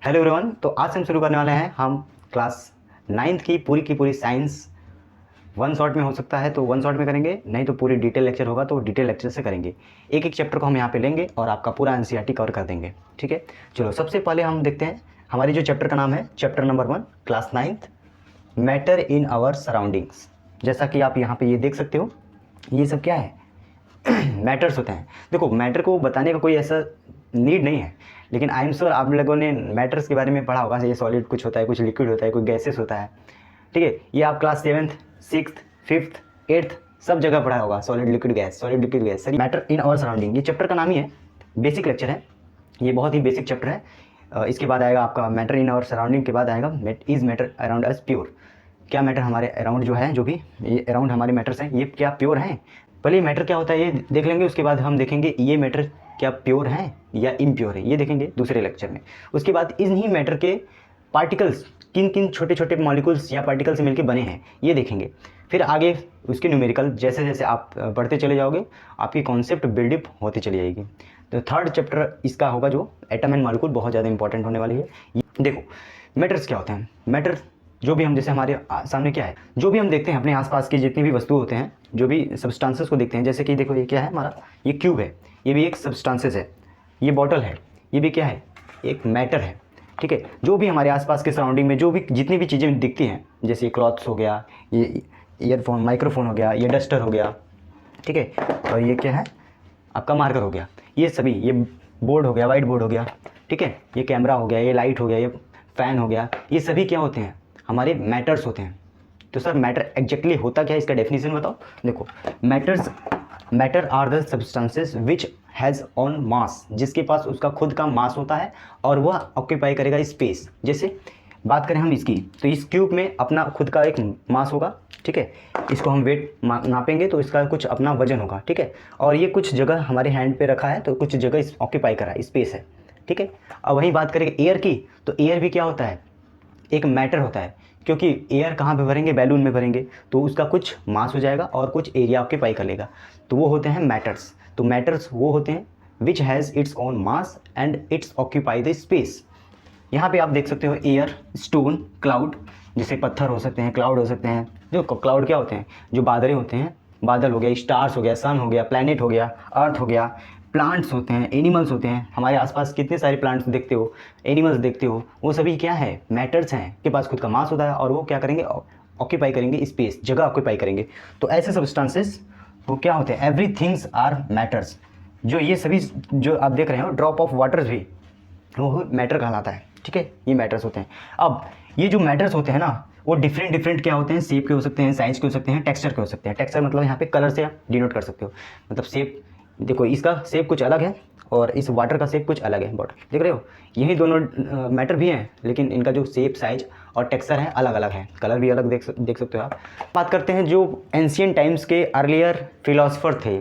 Hello everyone. तो आज से हम शुरू करने वाले हैं हम क्लास 9th की पूरी साइंस वन शॉट में हो सकता है तो वन शॉट में करेंगे, नहीं तो पूरी डिटेल लेक्चर होगा तो डिटेल लेक्चर से करेंगे। एक एक चैप्टर को हम यहाँ पे लेंगे और आपका पूरा एनसीईआरटी कवर कर देंगे। ठीक है, चलो सबसे पहले हम देखते हैं हमारी जो चैप्टर का नाम है chapter number 1 class 9th matter in our surroundings. जैसा कि आप यहाँ पे ये देख सकते हो, ये सब क्या है मैटर्स होते हैं। देखो, मैटर को बताने का कोई ऐसा नीड नहीं है, लेकिन आई एम श्योर आप लोगों ने मैटर्स के बारे में पढ़ा होगा। ये सॉलिड कुछ होता है, कुछ लिक्विड होता है, कोई गैसेस होता है। ठीक है, ये आप class 7th 6th 5th 8th सब जगह पढ़ा होगा। Solid liquid gas, solid liquid gas, sorry matter in our surrounding, ये चैप्टर का नाम ही है। बेसिक लेक्चर है, ये बहुत ही बेसिक चैप्टर है। इसके बाद आएगा आपका मैटर इन आवर सराउंडिंग के बाद आएगा is matter around us pure. क्या मैटर हमारे अराउंड जो है, जो भी ये अराउंड हमारे मैटर्स हैं, ये क्या प्योर हैं? पहले ये मैटर क्या होता है ये देख लेंगे, उसके बाद हम देखेंगे ये मैटर क्या प्योर हैं या इम्प्योर है, ये देखेंगे दूसरे लेक्चर में। उसके बाद इन्हीं मैटर के पार्टिकल्स किन किन छोटे छोटे मॉलिक्यूल्स या पार्टिकल से मिलकर बने हैं, ये देखेंगे। फिर आगे उसके न्यूमेरिकल, जैसे जैसे आप पढ़ते चले जाओगे आपकी कॉन्सेप्ट बिल्डअप होती चली जाएगी। तो थर्ड चैप्टर इसका होगा जो एटम एंड मॉलिक्यूल, बहुत ज़्यादा इंपॉर्टेंट होने वाली है। देखो मैटर्स क्या होते हैं। मैटर जो भी हम, जैसे हमारे सामने क्या है, जो भी हम देखते हैं अपने आसपास की जितनी भी वस्तु होते हैं, जो भी सब्सटेंसेस को देखते हैं, जैसे कि देखो ये क्या है हमारा, ये क्यूब है, ये भी एक सब्सटेंसेस है। ये बॉटल है, ये भी क्या है, एक मैटर है। ठीक है, जो भी हमारे आसपास के सराउंडिंग में जो भी जितनी भी चीज़ें दिखती हैं, जैसे ये क्लॉथ्स हो गया, ये ईयरफोन माइक्रोफोन हो गया, ये डस्टर हो गया, ठीक है, और ये क्या है आपका मार्कर हो गया, ये सभी, ये बोर्ड हो गया, वाइट बोर्ड हो गया, ठीक है, ये कैमरा हो गया, ये लाइट हो गया, ये फ़ैन हो गया, ये सभी क्या होते हैं हमारे मैटर्स होते हैं। तो सर मैटर एग्जैक्टली होता क्या है, इसका डेफिनेशन बताओ। देखो matter are the substances which has on mass, जिसके पास उसका खुद का मास होता है और वह ऑक्यूपाई करेगा स्पेस। जैसे बात करें हम इसकी, तो इस क्यूब में अपना खुद का एक मास होगा। ठीक है, इसको हम वेट नापेंगे तो इसका कुछ अपना वजन होगा। ठीक है, और ये कुछ जगह हमारे हैंड पे रखा है तो कुछ जगह ऑक्यूपाई करा है, स्पेस है। ठीक है, अब वहीं बात करेंगे एयर की, तो एयर भी क्या होता है, एक मैटर होता है, क्योंकि एयर कहाँ पे भरेंगे, बैलून में भरेंगे तो उसका कुछ मास हो जाएगा और कुछ एरिया ऑक्यूपाई कर लेगा, तो वो होते हैं मैटर्स। तो मैटर्स वो होते हैं which has its own mass and it's occupy the space. यहाँ पे आप देख सकते हो एयर, स्टोन, क्लाउड, जैसे पत्थर हो सकते हैं, क्लाउड हो सकते हैं। जो क्लाउड क्या होते हैं, जो बादलें होते हैं, बादल हो गया, स्टार्स हो गया, सन हो गया, प्लैनेट हो गया, अर्थ हो गया, प्लांट्स होते हैं, एनिमल्स होते हैं। हमारे आसपास कितने सारे प्लांट्स देखते हो, एनिमल्स देखते हो, वो सभी क्या है, मैटर्स हैं, के पास खुद का मास होता है और वो क्या करेंगे, ऑक्यूपाई करेंगे स्पेस, जगह ऑक्यूपाई करेंगे। तो ऐसे सब्सटेंसेस वो क्या होते हैं, एवरी थिंग्स आर मैटर्स। जो ये सभी जो आप देख रहे हो, ड्रॉप ऑफ वाटर भी वो मैटर कहलाता है। ठीक है, ये मैटर्स होते हैं। अब ये जो मैटर्स होते हैं ना, वो डिफरेंट क्या होते हैं, शेप के हो सकते हैं, साइज के हो सकते हैं, टेक्सचर के हो सकते हैं। टेक्सचर मतलब यहाँ पे कलर से आप डिनोट कर सकते हो, मतलब शेप। देखो इसका शेप कुछ अलग है और इस वाटर का शेप कुछ अलग है। बॉटल देख रहे हो, यही दोनों मैटर भी हैं, लेकिन इनका जो शेप, साइज और टेक्सचर है अलग अलग है, कलर भी अलग देख सकते हो आप। बात करते हैं जो एंशियंट टाइम्स के अर्लियर फिलोसफर थे,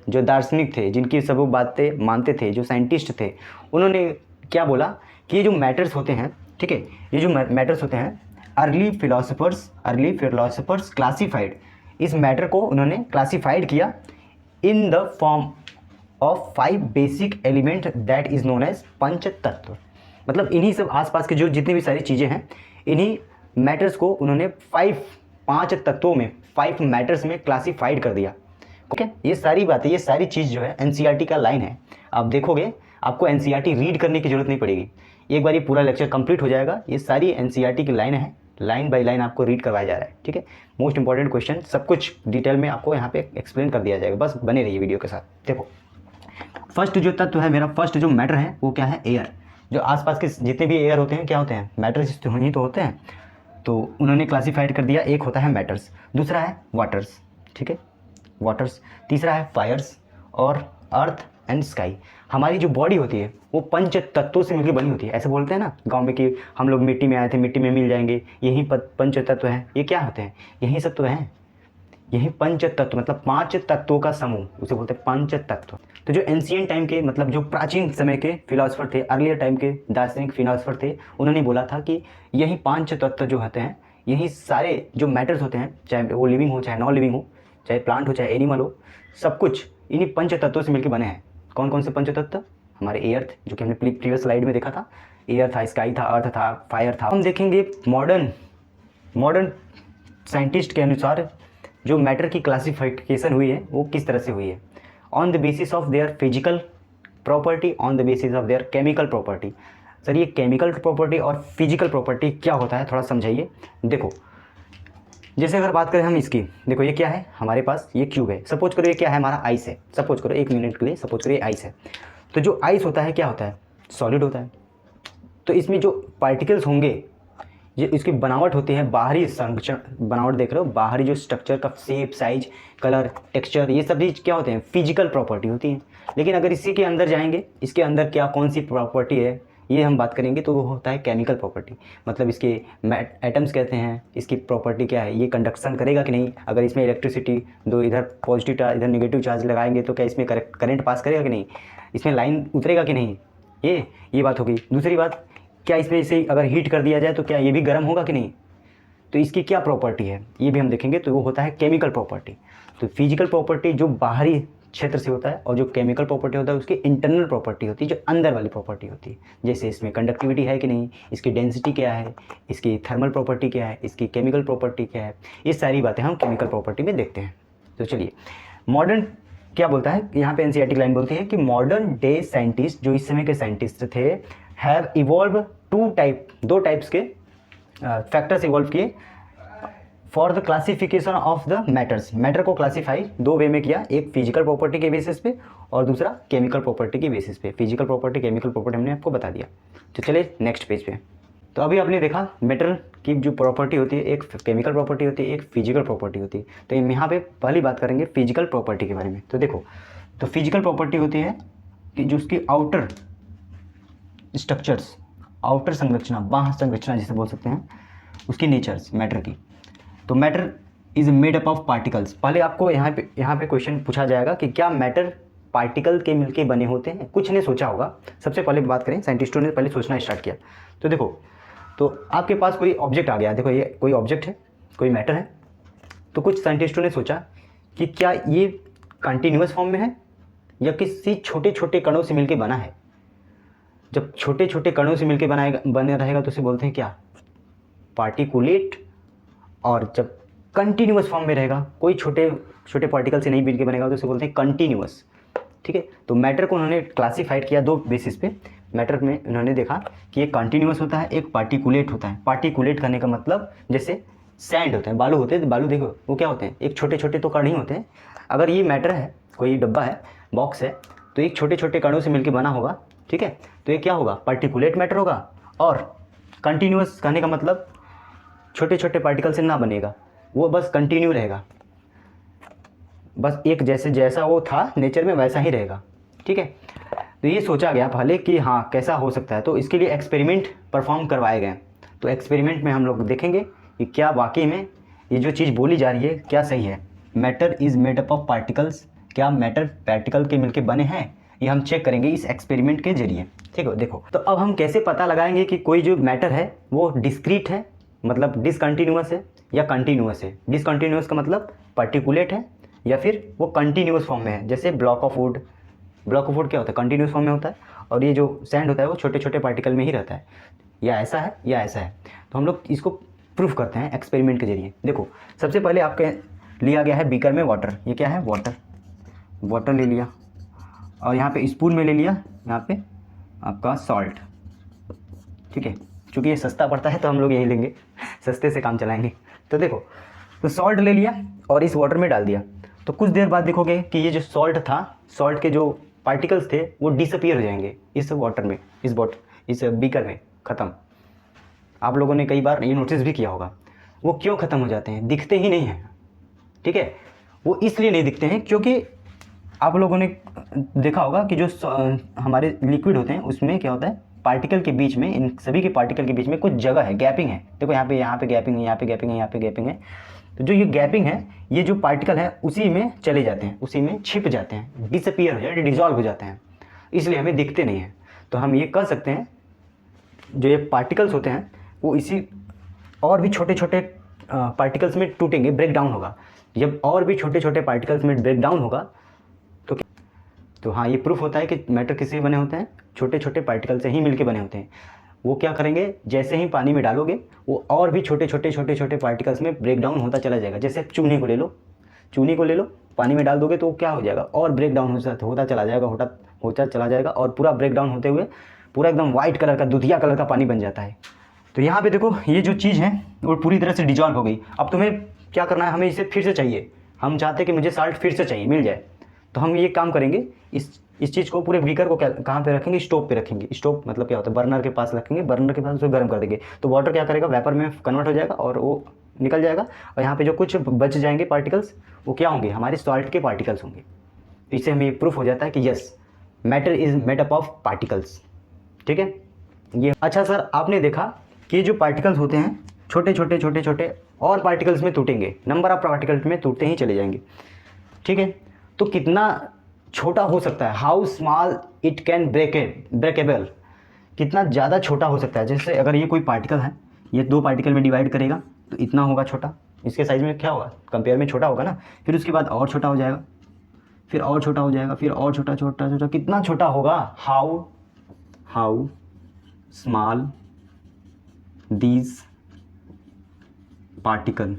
जो दार्शनिक थे, जिनकी सब बातें मानते थे, जो साइंटिस्ट थे, उन्होंने क्या बोला कि ये जो मैटर्स होते हैं, ठीक है, ये जो मैटर्स होते हैं, अर्ली फिलोसफर्स क्लासिफाइड, इस मैटर को उन्होंने क्लासिफाइड किया in the form of 5 basic element that is known as पंच तत्व। मतलब इन्हीं सब आसपास के जो जितनी भी सारी चीज़ें हैं, इन्हीं मैटर्स को उन्होंने 5 तत्वों में, 5 मैटर्स में क्लासिफाइड कर दिया। ओके, ये सारी बातें, ये सारी चीज़ जो है एनसीईआरटी का लाइन है। आप देखोगे आपको एनसीईआरटी रीड करने की जरूरत नहीं पड़ेगी, एक बार ये पूरा लेक्चर कंप्लीट हो जाएगा। ये सारी एनसीईआरटी की लाइन है, लाइन बाय लाइन आपको रीड करवाया जा रहा है। ठीक है, मोस्ट इंपॉर्टेंट क्वेश्चन सब कुछ डिटेल में आपको यहाँ पे एक्सप्लेन कर दिया जाएगा, बस बने रहिए वीडियो के साथ। देखो फर्स्ट जो तत्व है मेरा, फर्स्ट जो मैटर है वो क्या है, एयर। जो आसपास के जितने भी एयर होते हैं क्या होते हैं, मैटर्स ही तो होते हैं। तो उन्होंने क्लासीफाइड कर दिया, एक होता है मैटर्स, दूसरा है वाटर्स, ठीक है, वाटर्स, तीसरा है फायर्स और अर्थ एंड स्काई। हमारी जो बॉडी होती है वो पंच तत्वों से मिलकर बनी होती है। ऐसे बोलते हैं ना गांव में कि हम लोग मिट्टी में आए थे, मिट्टी में मिल जाएंगे, यही पंच तत्व हैं। ये क्या होते हैं, यही सब तो हैं, यही पंच तत्व, मतलब 5 तत्वों का समूह, उसे बोलते हैं पंच तत्व। तो जो एंशियंट टाइम के, मतलब जो प्राचीन समय के फिलोसफर थे, अर्लियर टाइम के दार्शनिक फिलोसफर थे, उन्होंने बोला था कि यही 5 तत्व जो होते हैं, यही सारे जो मैटर्स होते हैं, चाहे वो लिविंग हो चाहे नॉन लिविंग हो, चाहे प्लांट हो चाहे एनिमल हो, सब कुछ इन्हीं पंच तत्वों से मिलकर बने हैं। कौन कौन से पंच तत्व, हमारे एयर जो कि हमने प्रीवियस स्लाइड में देखा था, एयर था, स्काई था, अर्थ था, फायर था। हम देखेंगे मॉडर्न साइंटिस्ट के अनुसार जो मैटर की क्लासिफिकेशन हुई है वो किस तरह से हुई है, on the basis of their physical property, on the basis of their chemical property. Sir ये केमिकल प्रॉपर्टी और फिजिकल प्रॉपर्टी क्या होता है, थोड़ा समझाइए। देखो जैसे अगर बात करें हम इसकी, देखो ये क्या है हमारे पास, ये क्यूब है, सपोज करो ये क्या है हमारा आइस है, सपोज करो 1 मिनट के लिए सपोज करो ये आइस है। तो जो आइस होता है क्या होता है, सॉलिड होता है। तो इसमें जो पार्टिकल्स होंगे, ये इसकी बनावट होती है, बाहरी संरचना बनावट देख रहे हो, बाहरी जो स्ट्रक्चर का शेप, साइज, कलर, टेक्सचर, ये सब चीज़ क्या होते हैं, फिजिकल प्रॉपर्टी होती हैं। लेकिन अगर इसी के अंदर जाएंगे, इसके अंदर क्या कौन सी प्रॉपर्टी है ये हम बात करेंगे, तो वो होता है केमिकल प्रॉपर्टी। मतलब इसके एटम्स कहते हैं, इसकी प्रॉपर्टी क्या है, ये कंडक्शन करेगा कि नहीं, अगर इसमें इलेक्ट्रिसिटी दो, इधर पॉजिटिव चार्ज इधर नेगेटिव चार्ज लगाएंगे तो क्या इसमें करंट पास करेगा कि नहीं, इसमें लाइन उतरेगा कि नहीं, ये बात होगी। दूसरी बात, क्या इसमें इसे अगर हीट कर दिया जाए तो क्या ये भी गर्म होगा कि नहीं, तो इसकी क्या प्रॉपर्टी है ये भी हम देखेंगे, तो वो होता है केमिकल प्रॉपर्टी। तो फिजिकल प्रॉपर्टी जो बाहरी क्षेत्र से होता है, और जो केमिकल प्रॉपर्टी होता है उसकी इंटरनल प्रॉपर्टी होती है, जो अंदर वाली प्रॉपर्टी होती है। जैसे इसमें कंडक्टिविटी है कि नहीं, इसकी डेंसिटी क्या है, इसकी थर्मल प्रॉपर्टी क्या है, इसकी केमिकल प्रॉपर्टी क्या है, ये सारी बातें हम केमिकल प्रॉपर्टी में देखते हैं। तो चलिए मॉडर्न क्या बोलता है यहाँ पे, एनसीईआरटी लाइन बोलती है कि मॉडर्न डे साइंटिस्ट, जो इस समय के साइंटिस्ट थे, हैव इवॉल्व दो टाइप्स के फैक्टर्स इवॉल्व किए for the classification of the matters. Matter को क्लासीफाई 2 वे में किया, एक फिजिकल प्रॉपर्टी के बेसिस पे और दूसरा केमिकल प्रॉपर्टी के बेसिस पे। फिजिकल प्रॉपर्टी, केमिकल प्रॉपर्टी हमने आपको बता दिया। तो चलिए नेक्स्ट पेज पे। तो अभी आपने देखा मैटर की जो प्रॉपर्टी होती है, एक केमिकल प्रॉपर्टी होती है, एक फिजिकल प्रॉपर्टी होती है। तो यहाँ पे पहली बात करेंगे फिजिकल प्रॉपर्टी के बारे में। तो देखो, तो फिजिकल प्रॉपर्टी होती है कि जो उसकी आउटर स्ट्रक्चर्स, आउटर संरचना, बाह्य संरचना जिसे बोल सकते हैं, उसकी नेचर्स मैटर की। तो matter is made up of particles. पहले आपको यहाँ पे क्वेश्चन पूछा जाएगा कि क्या मैटर पार्टिकल के मिलके बने होते हैं, कुछ ने सोचा होगा। सबसे पहले बात करें, साइंटिस्टों ने पहले सोचना स्टार्ट किया। तो देखो, तो आपके पास कोई ऑब्जेक्ट आ गया, देखो ये कोई ऑब्जेक्ट है, कोई मैटर है। तो कुछ साइंटिस्टों ने सोचा कि क्या ये कंटिन्यूअस फॉर्म में है या किसी छोटे छोटे कणों से मिलके बना है। जब छोटे छोटे कणों से मिलके बने रहेगा तो उसे बोलते हैं क्या, पार्टिकुलेट। और जब कंटिन्यूअस फॉर्म में रहेगा, कोई छोटे छोटे पार्टिकल से नहीं मिलके बनेगा तो उसे बोलते हैं कंटिन्यूअस। ठीक है, तो मैटर को उन्होंने क्लासीफाइड किया 2 बेसिस पे। मैटर में उन्होंने देखा कि एक कंटिन्यूअस होता है, एक पार्टिकुलेट होता है। पार्टिकुलेट करने का मतलब जैसे सैंड होते हैं, बालू होते हैं, बालू देखो वो क्या होते हैं, एक छोटे छोटे तो कण ही होते हैं। अगर ये मैटर है, कोई डब्बा है, बॉक्स है, तो एक छोटे छोटे कणों से मिलकर बना होगा। ठीक है, तो ये क्या होगा, पार्टिकुलेट मैटर होगा। और कंटिन्यूअस कहने का मतलब छोटे छोटे पार्टिकल से ना बनेगा, वो बस कंटिन्यू रहेगा, बस एक जैसा वो था नेचर में वैसा ही रहेगा। ठीक है, तो ये सोचा गया पहले कि हाँ कैसा हो सकता है। तो इसके लिए एक्सपेरिमेंट परफॉर्म करवाए गए। तो एक्सपेरिमेंट में हम लोग देखेंगे कि क्या वाकई में ये जो चीज़ बोली जा रही है क्या सही है। Matter is made up of particles, क्या मैटर पार्टिकल के मिलके बने हैं, ये हम चेक करेंगे इस एक्सपेरिमेंट के जरिए। ठीक है, देखो तो अब हम कैसे पता लगाएंगे कि कोई जो मैटर है वो डिस्क्रीट है, मतलब डिसकंटिन्यूअस है, या कंटिन्यूअस है। डिसकंटिन्यूअस का मतलब पार्टिकुलेट है या फिर वो कंटिन्यूअस फॉर्म में है। जैसे ब्लॉक ऑफ वुड क्या होता है, कंटिन्यूअस फॉर्म में होता है, और ये जो सैंड होता है वो छोटे छोटे पार्टिकल में ही रहता है। या ऐसा है या ऐसा है। तो हम लोग इसको प्रूफ करते हैं एक्सपेरिमेंट के जरिए। देखो, सबसे पहले आपके लिया गया है बीकर में वाटर। ये क्या है, वाटर ले लिया, और यहाँ पे स्पून में ले लिया यहाँ पे आपका सॉल्ट। ठीक है, चूँकि ये सस्ता पड़ता है तो हम लोग यही लेंगे, सस्ते से काम चलाएंगे। तो देखो, तो सॉल्ट ले लिया और इस वाटर में डाल दिया। तो कुछ देर बाद देखोगे कि ये जो सॉल्ट था, सॉल्ट के जो पार्टिकल्स थे वो डिसअपीयर हो जाएंगे इस वाटर में, इस बीकर में, ख़त्म। आप लोगों ने कई बार ये नोटिस भी किया होगा। वो क्यों ख़त्म हो जाते हैं, दिखते ही नहीं हैं। ठीक है, वो इसलिए नहीं दिखते हैं क्योंकि आप लोगों ने देखा होगा कि जो हमारे लिक्विड होते हैं उसमें क्या होता है, पार्टिकल के बीच में, इन सभी के पार्टिकल के बीच में कुछ जगह है, गैपिंग है। देखो यहाँ पे गैपिंग है, यहाँ पे गैपिंग है, यहाँ पे गैपिंग है। तो जो ये गैपिंग है, ये जो पार्टिकल है उसी में चले जाते हैं, उसी में छिप जाते हैं, डिसअपीयर हो जाते हैं, डिजॉल्व हो जाते हैं, इसलिए हमें दिखते नहीं हैं। तो हम ये कह सकते हैं जो ये पार्टिकल्स होते हैं वो इसी और भी छोटे छोटे पार्टिकल्स में टूटेंगे, ब्रेक डाउन होगा। जब और भी छोटे छोटे पार्टिकल्स में ब्रेक डाउन होगा तो तो हाँ, ये प्रूफ होता है कि मैटर किससे बने होते हैं, छोटे छोटे पार्टिकल से ही मिलके बने होते हैं। वो क्या करेंगे, जैसे ही पानी में डालोगे वो और भी छोटे छोटे पार्टिकल्स में ब्रेक डाउन होता चला जाएगा। जैसे चूने को ले लो, चूने को ले लो, पानी में डाल दोगे तो क्या हो जाएगा, और ब्रेक डाउन होता चला जाएगा, होता चला जाएगा, और पूरा ब्रेक डाउन होते हुए पूरा एकदम वाइट कलर का, दूधिया कलर का पानी बन जाता है। तो यहाँ पे देखो ये जो चीज़ है वो पूरी तरह से डिजॉल्व हो गई। अब तुम्हें क्या करना है, हमें इसे फिर से चाहिए, हम चाहते हैं कि मुझे साल्ट फिर से चाहिए, मिल जाए। तो हम ये काम करेंगे, इस चीज़ को, पूरे बीकर को कहाँ पे रखेंगे, स्टोव पे रखेंगे। स्टोव मतलब क्या होता है, बर्नर के पास रखेंगे, बर्नर के पास उसको गर्म कर देंगे, तो वाटर क्या करेगा, वेपर में कन्वर्ट हो जाएगा और वो निकल जाएगा। और यहाँ पे जो कुछ बच जाएंगे पार्टिकल्स, वो क्या होंगे, हमारे सॉल्ट के पार्टिकल्स होंगे। तो इससे हमें प्रूफ हो जाता है कि yes, matter is made up of particles. ठीक है ये। अच्छा सर, आपने देखा कि जो पार्टिकल्स होते हैं छोटे छोटे और पार्टिकल्स में टूटेंगे, नंबर ऑफ पार्टिकल्स में टूटते ही चले जाएंगे। ठीक है, तो कितना छोटा हो सकता है, how small it can breakable, कितना ज़्यादा छोटा हो सकता है। जैसे अगर ये कोई पार्टिकल है, ये 2 पार्टिकल में डिवाइड करेगा तो इतना होगा छोटा, इसके साइज़ में क्या होगा, कंपेयर में छोटा होगा ना। फिर उसके बाद और छोटा हो जाएगा, फिर और छोटा हो जाएगा, फिर और छोटा, कितना छोटा होगा, हाउ स्मॉल दीज पार्टिकल,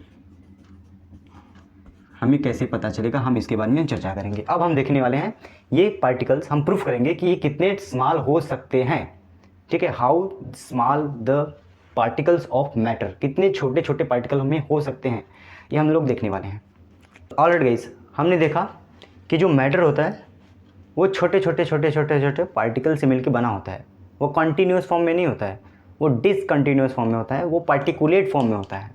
हमें कैसे पता चलेगा, हम इसके बारे में चर्चा करेंगे। अब हम देखने वाले हैं ये पार्टिकल्स, हम प्रूफ करेंगे कि ये कितने स्मॉल हो सकते हैं। ठीक है, how small the particles of matter, कितने छोटे छोटे पार्टिकल में हो सकते हैं, ये हम लोग देखने वाले हैं। ऑलराइट गाइस, हमने देखा कि जो मैटर होता है वो छोटे छोटे पार्टिकल से मिलकर बना होता है। वो कंटिन्यूस फॉर्म में नहीं होता है, वो डिसकंटिन्यूस फॉर्म में होता है, वो पार्टिकुलेट फॉर्म में होता है।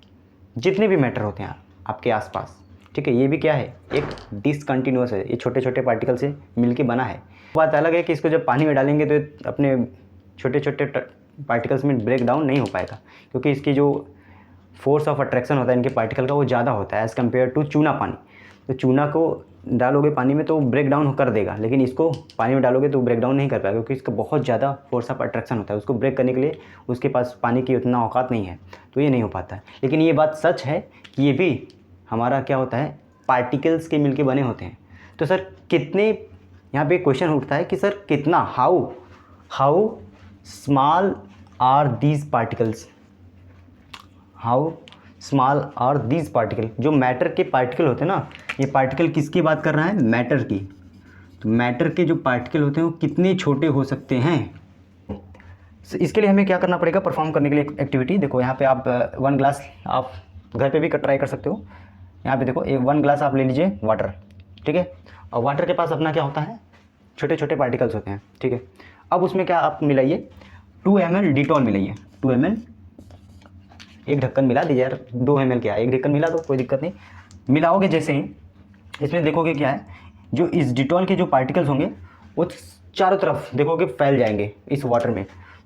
जितने भी मैटर होते हैं आपके आसपास, ठीक है, ये भी क्या है, एक डिसकंटिन्यूस है, ये छोटे छोटे पार्टिकल से मिलके बना है। बात अलग है कि इसको जब पानी में डालेंगे तो अपने छोटे छोटे पार्टिकल्स में ब्रेक डाउन नहीं हो पाएगा, क्योंकि इसकी जो फोर्स ऑफ अट्रैक्शन होता है इनके पार्टिकल का वो ज़्यादा होता है एज़ कम्पेयर टू चूना पानी। तो चूना को डालोगे पानी में तो ब्रेक डाउन कर देगा, लेकिन इसको पानी में डालोगे तो ब्रेक डाउन नहीं कर पाएगा, क्योंकि इसका बहुत ज़्यादा फोर्स ऑफ अट्रैक्शन होता है। उसको ब्रेक करने के लिए उसके पास पानी की उतना औकात नहीं है, तो ये नहीं हो पाता है। लेकिन ये बात सच है कि ये भी हमारा क्या होता है, पार्टिकल्स के मिलके बने होते हैं। तो सर कितने, यहाँ पे क्वेश्चन उठता है कि सर कितना, how small are these particles, how small are these particle. जो मैटर के पार्टिकल होते हैं ना, ये पार्टिकल किसकी बात कर रहा है, मैटर की। तो मैटर के जो पार्टिकल होते हैं वो कितने छोटे हो सकते हैं। इसके लिए हमें क्या करना पड़ेगा, परफॉर्म करने के लिए एक एक्टिविटी। देखो यहाँ पे आप 1 ग्लास, आप घर पे भी ट्राई कर सकते हो। यहाँ पे देखो 1 ग्लास आप ले लीजिए वाटर, ठीक है, और वाटर के पास अपना क्या होता है, छोटे छोटे पार्टिकल्स होते हैं। ठीक है, अब उसमें क्या आप मिलाइए, 2 ml डिटॉल मिलाइए, 2 ml, एक ढक्कन मिला दीजिए यार, 2 ml क्या, एक ढक्कन मिला दो, कोई दिक्कत नहीं। मिलाओगे जैसे ही, इसमें देखोगे क्या है, जो इस डिटॉल के जो पार्टिकल्स होंगे वो चारों तरफ देखोगे फैल जाएंगे इस वाटर में।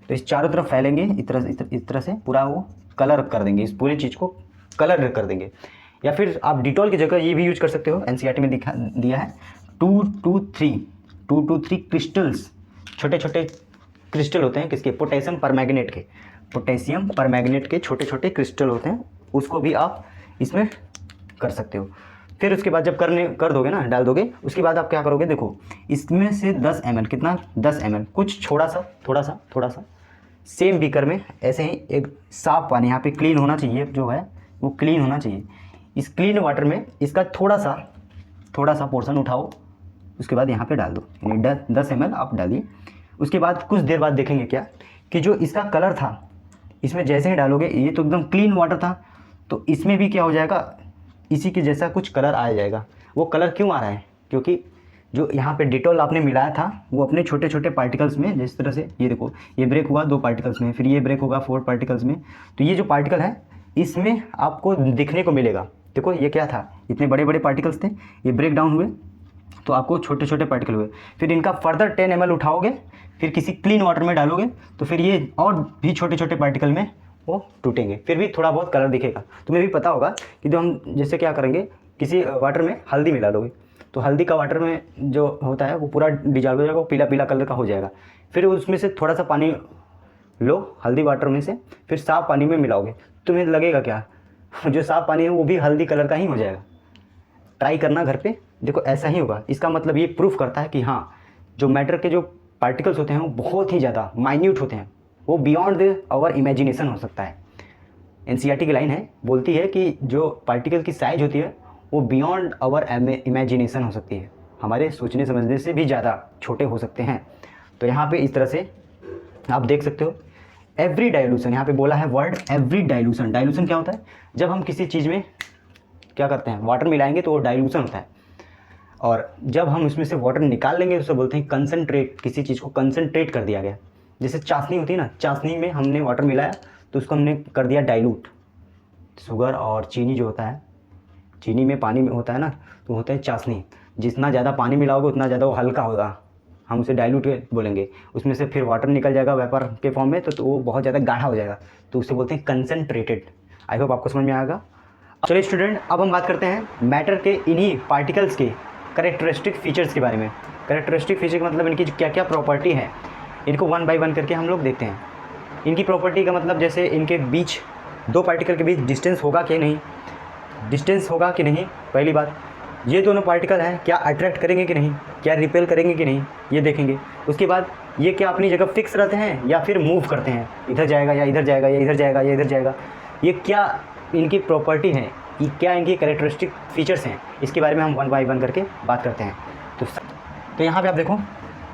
तो इस चारों तरफ फैलेंगे, इस तरह से पूरा वो कलर कर देंगे, इस पूरी चीज़ को कलर कर देंगे। या फिर आप डिटॉल की जगह ये भी यूज कर सकते हो, एनसीईआरटी में दिया है 2 to 3 क्रिस्टल्स, छोटे छोटे क्रिस्टल होते हैं किसके, पोटेशियम परमैंगनेट के छोटे छोटे क्रिस्टल होते हैं, उसको भी आप इसमें कर सकते हो। फिर उसके बाद जब कर दोगे ना, डाल दोगे, उसके बाद आप क्या करोगे, देखो इसमें से 10 ml, कितना 10 ml, कुछ थोड़ा सा सेम बीकर में ऐसे ही एक साफ पानी, यहाँ पे क्लीन होना चाहिए, जो है वो क्लीन होना चाहिए। इस क्लीन वाटर में इसका थोड़ा सा पोर्शन उठाओ, उसके बाद यहाँ पे डाल दो, यानी 10 ml आप डालिए। उसके बाद कुछ देर बाद देखेंगे क्या कि जो इसका कलर था, इसमें जैसे ही डालोगे, ये तो एकदम क्लीन वाटर था, तो इसमें भी क्या हो जाएगा, इसी के जैसा कुछ कलर आ जाएगा। वो कलर क्यों आ रहा है, क्योंकि जो यहाँ पे डिटॉल आपने मिलाया था वो अपने छोटे छोटे पार्टिकल्स में, जिस तरह से ये देखो, ये ब्रेक हुआ 2 पार्टिकल्स में, फिर ये ब्रेक होगा 4 पार्टिकल्स में, तो ये जो पार्टिकल है इसमें आपको दिखने को मिलेगा। देखो ये क्या था, इतने बड़े बड़े पार्टिकल्स थे, ये ब्रेक डाउन हुए तो आपको छोटे छोटे पार्टिकल हुए। फिर इनका फर्दर 10 ml उठाओगे, फिर किसी क्लीन वाटर में डालोगे, तो फिर ये और भी छोटे छोटे पार्टिकल में वो टूटेंगे, फिर भी थोड़ा बहुत कलर दिखेगा। तुम्हें भी पता होगा कि जो हम जैसे क्या करेंगे, किसी वाटर में हल्दी मिला दोगे, तो हल्दी का वाटर में जो होता है वो पूरा डिजॉल्व हो जाएगा, वो पीला पीला कलर का हो जाएगा। फिर उसमें से थोड़ा सा पानी लो हल्दी वाटर में से, फिर साफ़ पानी में मिलाओगे, तुम्हें लगेगा क्या, जो साफ़ पानी है वो भी हल्दी कलर का ही हो जाएगा। ट्राई करना घर पे, देखो ऐसा ही होगा। इसका मतलब ये प्रूफ करता है कि हाँ, जो मैटर के जो पार्टिकल्स होते हैं वो बहुत ही ज़्यादा माइन्यूट होते हैं, वो बियॉन्ड आवर इमेजिनेशन हो सकता है। एनसीईआरटी की लाइन है, बोलती है कि जो पार्टिकल की साइज होती है वो बियॉन्ड आवर इमेजिनेशन हो सकती है, हमारे सोचने समझने से भी ज़्यादा छोटे हो सकते हैं। तो यहाँ पे इस तरह से आप देख सकते हो एवरी डाइल्यूशन, यहाँ पे बोला है वर्ड एवरी डाइल्यूशन। डाइल्यूशन क्या होता है? जब हम किसी चीज़ में क्या करते हैं, वाटर मिलाएंगे तो वो डाइल्यूशन होता है, और जब हम उसमें से वाटर निकाल लेंगे तो उसे बोलते हैं कंसनट्रेट, किसी चीज़ को कंसनट्रेट कर दिया गया। जैसे चाशनी होती है ना, चाशनी में हमने वाटर मिलाया तो उसको हमने कर दिया डाइल्यूट। शुगर और चीनी जो होता है, चीनी में पानी में होता है ना, तो होता है चाशनी। जितना ज़्यादा पानी मिलाओगे उतना ज़्यादा वो हल्का होगा, हम उसे डाइल्यूट बोलेंगे। उसमें से फिर वाटर निकल जाएगा वेपर के फॉर्म में, तो वो बहुत ज़्यादा गाढ़ा हो जाएगा, तो उसे बोलते हैं कंसनट्रेटेड। आई होप आपको समझ में आएगा। चलिए स्टूडेंट, अब हम बात करते हैं मैटर के इन्हीं पार्टिकल्स के कैरेक्टरिस्टिक फीचर्स के बारे में। कैरेक्टरिस्टिक फीचर का मतलब इनकी क्या क्या प्रॉपर्टी है, इनको वन बाय वन करके हम लोग देखते हैं। इनकी प्रॉपर्टी का मतलब जैसे इनके बीच, दो पार्टिकल के बीच डिस्टेंस होगा कि नहीं, डिस्टेंस होगा कि नहीं, पहली बात। ये दोनों पार्टिकल हैं, क्या अट्रैक्ट करेंगे कि नहीं, क्या रिपेल करेंगे कि नहीं, ये देखेंगे। उसके बाद ये क्या अपनी जगह फिक्स रहते हैं या फिर मूव करते हैं, इधर जाएगा या इधर जाएगा या इधर जाएगा या इधर जाएगा, ये क्या इनकी प्रॉपर्टी है, ये क्या इनकी कैरेक्टरिस्टिक फीचर्स हैं, इसके बारे में हम वन बाय वन करके बात करते हैं। तो यहाँ पे आप देखो,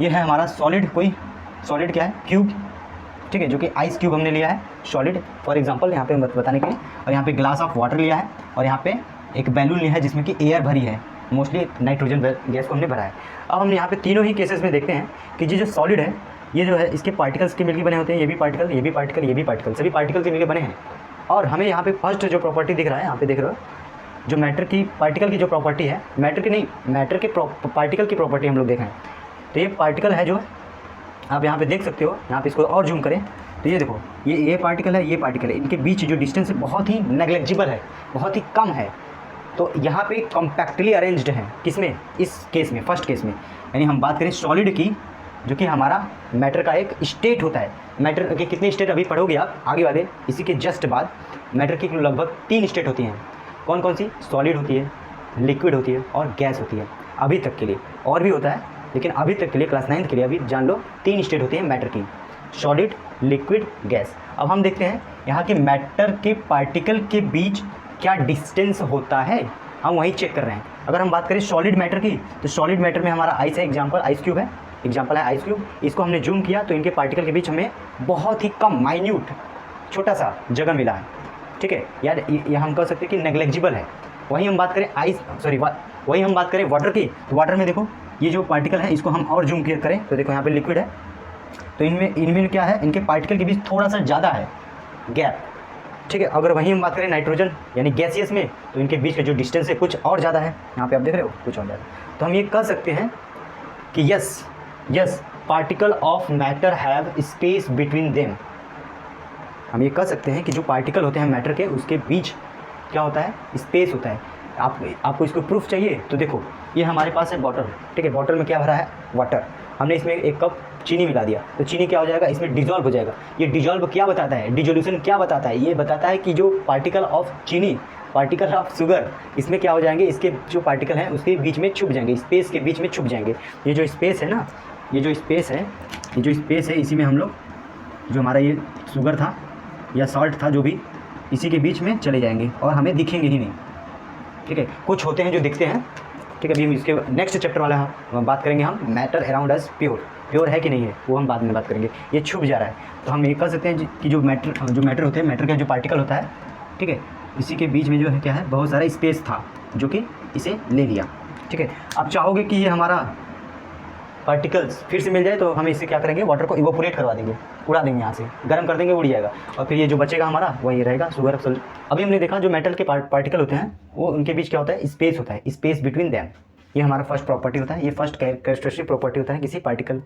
ये है हमारा सॉलिड, कोई सॉलिड क्या है, क्यूब, ठीक है, जो कि आइस क्यूब हमने लिया है सॉलिड फॉर एग्जांपल यहाँ पे बताने के लिए, और यहाँ पे ग्लास ऑफ वाटर लिया है, और यहाँ पे एक बैलून लिया है जिसमें कि एयर भरी है, मोस्टली नाइट्रोजन गैस को हमने भरा है। अब हम यहाँ पे तीनों ही केसेस में देखते हैं कि ये जो सॉलिड है, ये जो है इसके पार्टिकल्स के मिलके बने होते हैं, ये भी पार्टिकल, ये भी पार्टिकल, ये भी पार्टिकल, सभी पार्टिकल के मिलके बने हैं। और हमें यहाँ पे फर्स्ट जो प्रॉपर्टी दिख रहा है, यहाँ पे देख रहे हो, जो मैटर की पार्टिकल की जो प्रॉपर्टी है, मैटर की नहीं, मैटर के पार्टिकल की प्रॉपर्टी हम लोग देखें, तो ये पार्टिकल है जो आप यहाँ पे देख सकते हो। यहाँ पे इसको और जूम करें तो ये देखो, ये पार्टिकल है, ये पार्टिकल है, इनके बीच जो डिस्टेंस है बहुत ही नेग्लेक्जिबल है, बहुत ही कम है। तो यहाँ पे कॉम्पैक्टली अरेंज्ड है, किसमें, इस केस में, फर्स्ट केस में। यानी हम बात करें सॉलिड की, जो कि हमारा मैटर का एक स्टेट होता है। मैटर के कितने स्टेट अभी पढ़ोगे आप आगे वाले, इसी के जस्ट बाद। मैटर की लगभग 3 स्टेट होती हैं। कौन कौन सी? सॉलिड होती है, लिक्विड होती है और गैस होती है, अभी तक के लिए। और भी होता है, लेकिन अभी तक के लिए क्लास 9 के लिए अभी जान लो 3 स्टेट होती है मैटर की, सॉलिड, लिक्विड, गैस। अब हम देखते हैं यहाँ के मैटर के पार्टिकल के बीच क्या डिस्टेंस होता है, हम वही चेक कर रहे हैं। अगर हम बात करें सॉलिड मैटर की, तो सॉलिड मैटर में हमारा आइस है, एग्जांपल आइस क्यूब है, एग्जांपल है आइस क्यूब। इसको हमने जूम किया तो इनके पार्टिकल के बीच हमें बहुत ही कम, माइन्यूट, छोटा सा जगह मिला है, ठीक है यार, ये हम कह सकते हैं कि नेग्लेक्जिबल है। वहीं हम बात करें वही हम बात करें वाटर की, तो वाटर में देखो, ये जो पार्टिकल है इसको हम और जूम करें तो देखो यहाँ पे लिक्विड है, तो इनमें क्या है, इनके पार्टिकल के बीच थोड़ा सा ज़्यादा है गैप, ठीक है। अगर वहीं हम बात करें नाइट्रोजन यानी गैसियस में, तो इनके बीच का जो डिस्टेंस है कुछ और ज़्यादा है, यहाँ पे आप देख रहे हो कुछ और ज़्यादा। तो हम ये कह सकते हैं कि yes particle of matter have space between them. हम ये कह सकते हैं कि जो पार्टिकल होते हैं मैटर के, उसके बीच क्या होता है, स्पेस होता है। आपको इसको प्रूफ चाहिए तो देखो, ये हमारे पास है बॉटल, ठीक है, बॉटल में क्या भरा है, वाटर। हमने इसमें 1 कप चीनी मिला दिया, तो चीनी क्या हो जाएगा, इसमें डिजॉल्व हो जाएगा। ये डिजॉल्व क्या बताता है, डिजोल्यूशन क्या बताता है, ये बताता है कि जो पार्टिकल ऑफ चीनी, पार्टिकल ऑफ शुगर, इसमें क्या हो जाएंगे, इसके जो पार्टिकल हैं उसके बीच में छुप जाएंगे, स्पेस के बीच में छुप जाएंगे। ये जो स्पेस है ना, ये जो स्पेस है, इसी में हम लोग, जो हमारा ये शुगर था या सॉल्ट था, जो भी, इसी के बीच में चले जाएंगे और हमें दिखेंगे ही नहीं, ठीक है। कुछ होते हैं जो दिखते हैं, ठीक है। अभी हम इसके नेक्स्ट चैप्टर वाला हम बात करेंगे, हम मैटर अराउंड अस प्योर है कि नहीं है, वो हम बाद में बात करेंगे। ये छुप जा रहा है, तो हम ये कह सकते हैं कि जो मैटर होते हैं, मैटर का जो पार्टिकल होता है, ठीक है, इसी के बीच में जो है क्या है, बहुत सारा स्पेस था जो कि इसे ले लिया, ठीक है। आप चाहोगे कि ये हमारा पार्टिकल्स फिर से मिल जाए तो हम इसे क्या करेंगे, वाटर को इवोपोरेट करवा देंगे, उड़ा देंगे, यहाँ से गर्म कर देंगे, उड़ जाएगा, और फिर ये जो बचेगा हमारा वही रहेगा शुगर सॉल्ट। अभी हमने देखा जो मेटल के पार्टिकल होते हैं वो उनके बीच क्या होता है, स्पेस होता है, स्पेस बिटवीन देम। ये हमारा फर्स्ट प्रॉपर्टी होता है, ये फर्स्ट कैरेक्टरिस्टिक प्रॉपर्टी होता है किसी पार्टिकल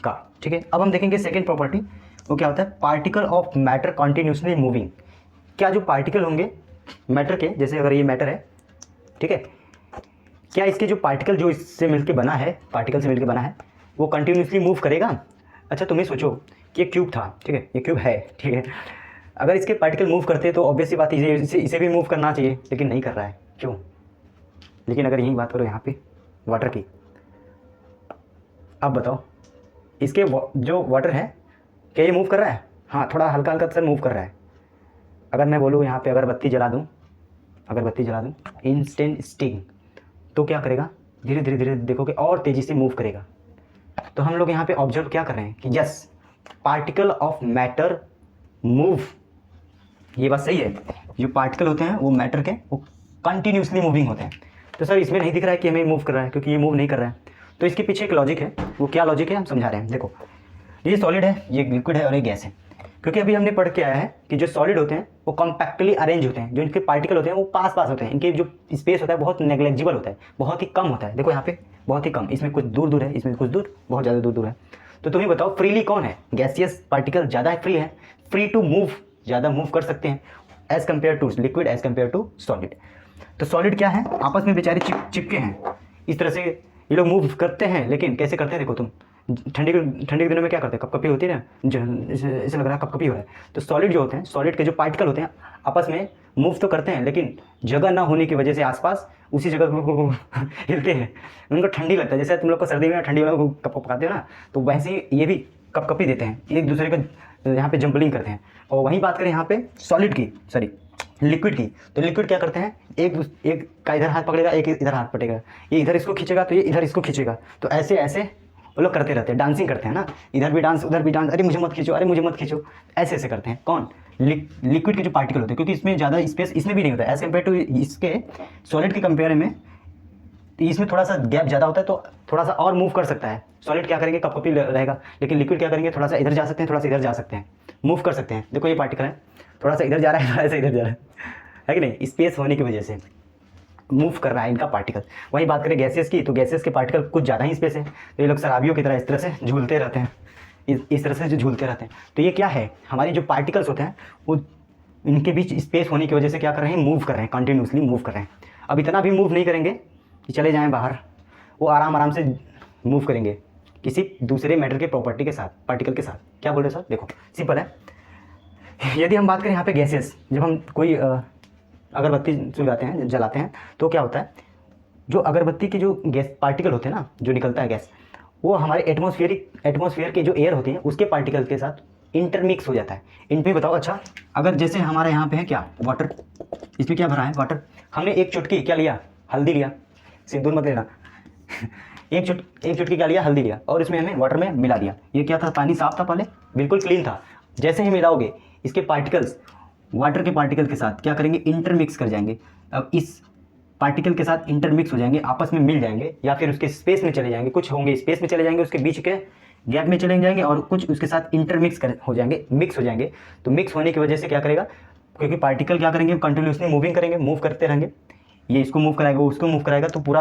का, ठीक है। अब हम देखेंगे सेकेंड प्रॉपर्टी, वो क्या होता है, particle of matter continuously moving. क्या जो पार्टिकल होंगे मैटर के, जैसे अगर ये मैटर है, ठीक है, क्या इसके जो पार्टिकल जो इससे मिलके बना है, पार्टिकल से मिलके बना है, वो कंटिन्यूसली मूव करेगा। अच्छा तुम्हें सोचो कि ये क्यूब था, ठीक है, ये क्यूब है, ठीक है, अगर इसके पार्टिकल मूव करते तो ऑब्वियसली बात इसे भी मूव करना चाहिए, लेकिन नहीं कर रहा है, क्यों। लेकिन अगर यही बात करो यहाँ पे वाटर की, अब बताओ इसके जो वाटर है क्या ये मूव कर रहा है? हाँ, थोड़ा हल्का हल्का सर मूव कर रहा है। अगर मैं बोलूँ यहाँ पे अगरबत्ती जला दूँ, इंस्टेंट स्टिंग, तो क्या करेगा? धीरे धीरे धीरे देखोगे और तेज़ी से मूव करेगा। तो हम लोग यहाँ पे ऑब्जर्व क्या कर रहे हैं कि yes, particle of matter move. ये बात सही है, जो पार्टिकल होते हैं वो मैटर के वो कंटिन्यूसली मूविंग होते हैं। तो सर इसमें नहीं दिख रहा है कि हमें मूव कर रहा है, क्योंकि ये मूव नहीं कर रहा है। तो इसके पीछे एक लॉजिक है, वो क्या लॉजिक है हम समझा रहे हैं। देखो, ये सॉलिड है, ये लिक्विड है और ये गैस है। क्योंकि अभी हमने पढ़ के आया है कि जो सॉलिड होते हैं वो कॉम्पैक्टली अरेंज होते हैं, जो इनके पार्टिकल होते हैं वो पास पास होते हैं, इनके जो स्पेस होता है बहुत नेग्लेजिबल होता है, बहुत ही कम होता है। देखो यहाँ पे बहुत ही कम, इसमें कुछ दूर दूर है, इसमें कुछ दूर, बहुत ज़्यादा दूर दूर है। तो तुम्हें बताओ फ्रीली कौन है? गैसियस पार्टिकल ज़्यादा फ्री है, फ्री टू मूव, ज़्यादा मूव कर सकते हैं as compare to liquid, as compare to solid. तो सॉलिड क्या है? आपस में बेचारे चिपके हैं। इस तरह से ये लोग मूव करते हैं, लेकिन कैसे करते हैं? देखो तुम ठंडी के दिनों में क्या करते हैं? कपकपी होती है ना, ऐसे लग रहा है कपकपी हो रहा है। तो सॉलिड जो होते हैं, सॉलिड के जो पार्टिकल होते हैं आपस में मूव तो करते हैं, लेकिन जगह ना होने की वजह से आसपास उसी जगह हिलते हैं। उनको ठंडी लगता है, जैसे तुम लोग को सर्दी में ठंडी वाला को पकाते हो ना, तो वैसे ही ये भी कपकपी देते हैं, एक दूसरे का यहाँ पे जंपलिंग करते हैं। और वहीं बात करें यहाँ पे सॉलिड की, सॉरी लिक्विड की, तो लिक्विड क्या करते हैं? एक का इधर हाथ पकड़ेगा, एक इधर हाथ पकड़ेगा, ये इधर इसको खींचेगा तो ये इधर इसको खींचेगा। तो ऐसे ऐसे वो लोग करते रहते हैं, डांसिंग करते हैं ना, इधर भी डांस उधर भी डांस, अरे मुझे मत खींचो, अरे मुझे मत खींचो, ऐसे ऐसे करते हैं। कौन? लिक्विड के जो पार्टिकल होते हैं, क्योंकि इसमें ज़्यादा स्पेस इसमें भी नहीं होता है एज कम्पेयर टू इसके सॉलिड के कंपेयर में। तो इसमें थोड़ा सा गैप ज़्यादा होता है, तो थोड़ा सा और मूव कर सकता है। सॉलिड क्या करेंगे? कपकपी रहेगा, लेकिन लिक्विड क्या करेंगे? थोड़ा सा इधर जा सकते हैं, थोड़ा सा इधर जा सकते हैं, मूव कर सकते हैं। देखो ये पार्टिकल है, थोड़ा सा इधर जा रहा है, थोड़ा सा इधर जा रहा है कि नहीं? स्पेस होने की वजह से मूव कर रहा है इनका पार्टिकल। वही बात करें गैसेस की, तो गैसेस के पार्टिकल कुछ ज़्यादा ही स्पेस है, तो ये लोग शराबियों की तरह इस तरह से झूलते रहते हैं, इस तरह से जो झूलते रहते हैं। तो ये क्या है? हमारे जो पार्टिकल्स होते हैं वो इनके बीच स्पेस होने की वजह से क्या कर रहे हैं? मूव कर रहे हैं, कंटिन्यूसली मूव कर रहे हैं। अब इतना भी मूव नहीं करेंगे कि चले जाएँ बाहर, वो आराम आराम से मूव करेंगे किसी दूसरे मैटर के प्रॉपर्टी के साथ, पार्टिकल के साथ। क्या बोल रहे सर? देखो सिंपल है। यदि हम बात करें यहाँ पे गैसेस, जब हम कोई अगरबत्ती सुलगाते हैं, जलाते हैं, तो क्या होता है? जो अगरबत्ती के जो गैस पार्टिकल होते हैं ना, जो निकलता है गैस, वो हमारे एटमॉस्फेयर के जो एयर होती है उसके पार्टिकल के साथ इंटरमिक्स हो जाता है। इनमें बताओ, अच्छा अगर जैसे हमारे यहाँ पे है क्या? वाटर, इसमें क्या भरा है? वाटर। हमने एक चुटकी क्या लिया? हल्दी लिया, सिंदूर मत लेना एक चुटकी क्या लिया? हल्दी लिया, और इसमें हमें वाटर में मिला दिया। ये क्या था? पानी साफ था, पहले बिल्कुल क्लीन था। जैसे ही मिलाओगे इसके पार्टिकल्स वाटर के पार्टिकल के साथ क्या करेंगे? इंटरमिक्स कर जाएंगे। अब इस पार्टिकल के साथ इंटरमिक्स हो जाएंगे, आपस में मिल जाएंगे, या फिर उसके स्पेस में चले जाएंगे। कुछ होंगे स्पेस में चले जाएंगे, उसके बीच के गैप में चले जाएंगे, और कुछ उसके साथ इंटरमिक्स हो जाएंगे, मिक्स हो जाएंगे। तो मिक्स होने की वजह से क्या करेगा? क्योंकि पार्टिकल क्या करेंगे? कंटिन्यूसली मूविंग करेंगे, मूव करते रहेंगे, ये इसको मूव कराएगा, वो उसको मूव कराएगा, तो पूरा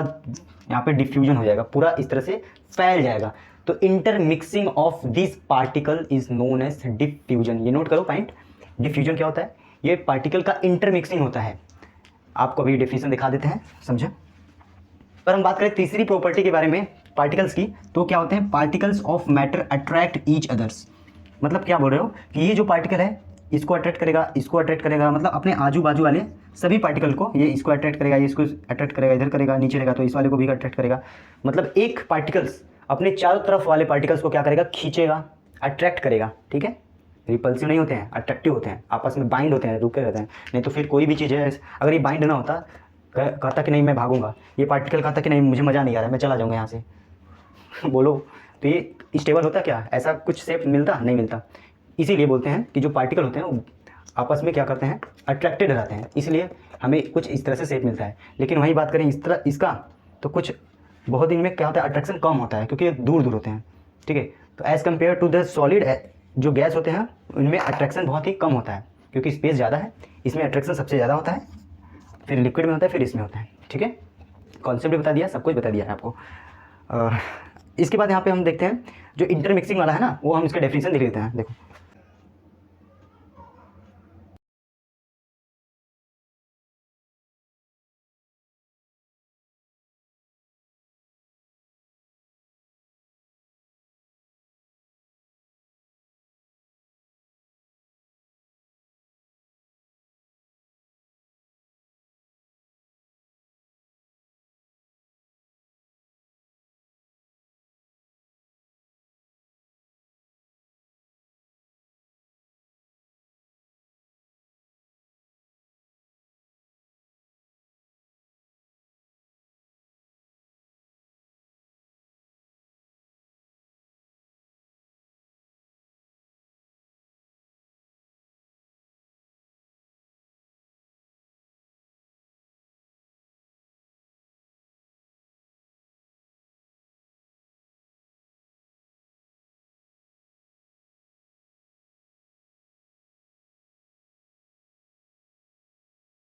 यहाँ पे डिफ्यूजन हो जाएगा, पूरा इस तरह से फैल जाएगा। तो intermixing of this particle is known as diffusion. ये नोट करो पॉइंट। डिफ्यूजन क्या होता है? ये पार्टिकल का इंटरमिक्सिंग होता है। आपको अभी डेफिनेशन दिखा देते हैं, समझे? पर हम बात करें तीसरी प्रॉपर्टी के बारे में पार्टिकल्स की, तो क्या होते हैं? Particles of matter attract each others. मतलब क्या बोल रहे हो कि ये जो पार्टिकल है इसको अट्रैक्ट करेगा, इसको अट्रैक्ट करेगा, मतलब अपने आजू बाजू वाले सभी पार्टिकल को ये इसको अट्रैक्ट करेगा, ये इसको अट्रैक्ट करेगा, इधर करेगा, नीचे रहेगा तो इस वाले को भी अट्रैक्ट करेगा। मतलब एक पार्टिकल्स अपने चारों तरफ वाले पार्टिकल्स को क्या करेगा? खींचेगा, अट्रैक्ट करेगा। ठीक है, रिपल्सिव नहीं होते हैं, अट्रैक्टिव होते हैं, आपस में बाइंड होते हैं, रुके रहते हैं। नहीं तो फिर कोई भी चीज़ है, अगर ये बाइंड ना होता, कहता कि नहीं मैं भागूंगा, ये पार्टिकल कहता कि नहीं मुझे मज़ा नहीं आ रहा है, मैं चला जाऊँगा यहाँ से बोलो, तो ये स्टेबल होता क्या? ऐसा कुछ शेप मिलता नहीं मिलता। इसीलिए बोलते हैं कि जो पार्टिकल होते हैं वो आपस में क्या करते हैं? अट्रैक्टेड रहते हैं, इसलिए हमें कुछ इस तरह से शेप मिलता है। लेकिन वही बात करें इस तरह इसका, तो कुछ बहुत दिन में क्या होता है? अट्रैक्शन कम होता है, क्योंकि दूर दूर होते हैं। ठीक है, तो as compare to the solid, जो गैस होते हैं उनमें अट्रैक्शन बहुत ही कम होता है, क्योंकि स्पेस ज़्यादा है, इसमें अट्रैक्शन सबसे ज़्यादा होता है, फिर लिक्विड में होता है, फिर इसमें होता है। ठीक है, कॉन्सेप्ट भी बता दिया, सब कुछ बता दिया है आपको। इसके बाद यहाँ पे हम देखते हैं जो इंटरमिक्सिंग वाला है ना, वो हम इसका डेफिनेशन देख लेते हैं। देखो